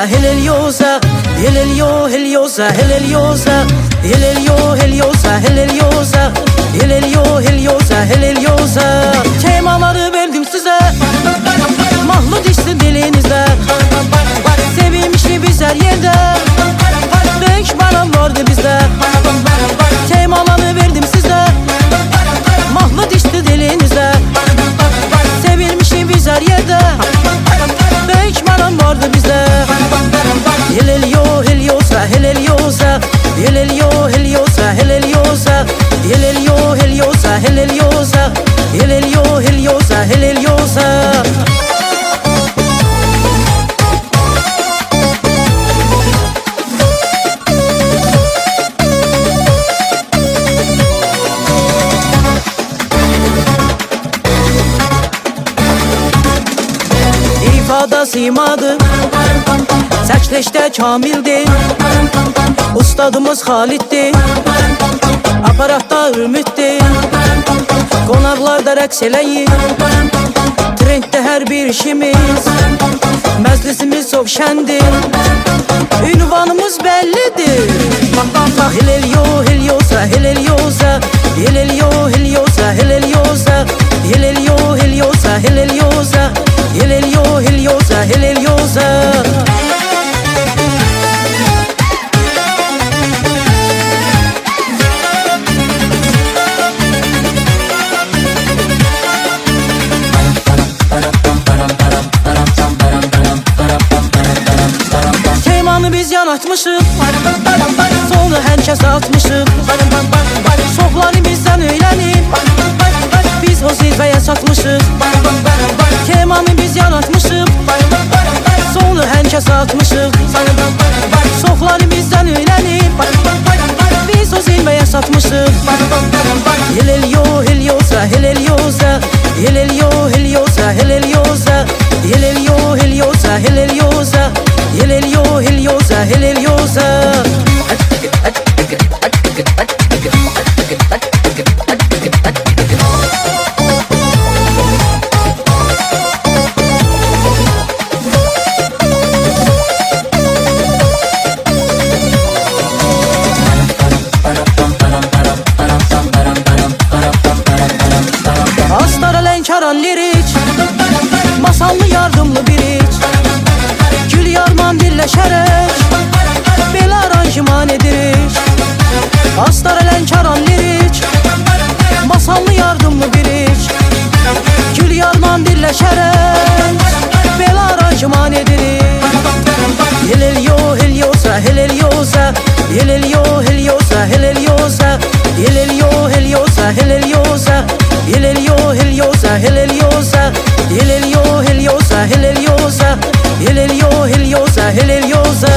heliosa, heliosa, heliosa, heliosa, heliosa, heliosa, heliosa, heliosa. Temaları verdim size, mahlu dişli dilinizde. Sevilmişti biz her yerde, büyük baran vardı bizde. Temaları verdim size, mahlu dişli dilinizde. Sevilmişti biz her yerde, büyük baran vardı bizde. Helelio, heliosa, heleliosa, helelio, heliosa, heleliosa, helelio, heliosa, heleliosa, helelio, heliosa, heleliosa. İfada simadı, seçleşte kamildi. Ustadımız Halit'ti, aparatta ümitdi. Konaklarda rəqs eləyir, trenddə hər bir işimiz. Məclisimiz çox şəndir, ünvanımız bəllidir. Helelio, heliosa, heleliosa, helelio, heliosa, heleliosa, helelio, heliosa, heleliosa, helelio, heliosa, heleliosa. Biz yanatmışıq, sonu hər kəsə atmışıq. Çoxları bizdən öyrənib, biz o zirvəyə çatmışıq. Temanı biz yanatmışıq, sonu hər kəsə atmışıq. Çoxları bizdən öyrənib, biz o zirvəyə çatmışıq. Helelio, heliosa, heleliosa, helelio, heliosa, heleliosa, helelio, heliosa, heleliosa, helelio, heliosa, heleliosa. Astara Lənkəran lirik, masallı yardımlı biric. Gül yarman birləşərək, belə aranjman edirik. Astara Lənkəran lirik, masallı yardımlı biric. Gül yarman birləşərək, belə aranjman edirik. Helelio, heliosa, heleliosa, helelio, heliosa, heleliosa, helelio, heliosa, heleliosa, helelio, heliosa, heleliosa, helelio, heliosa, heleliosa, helelio, heliosa, heleliosa.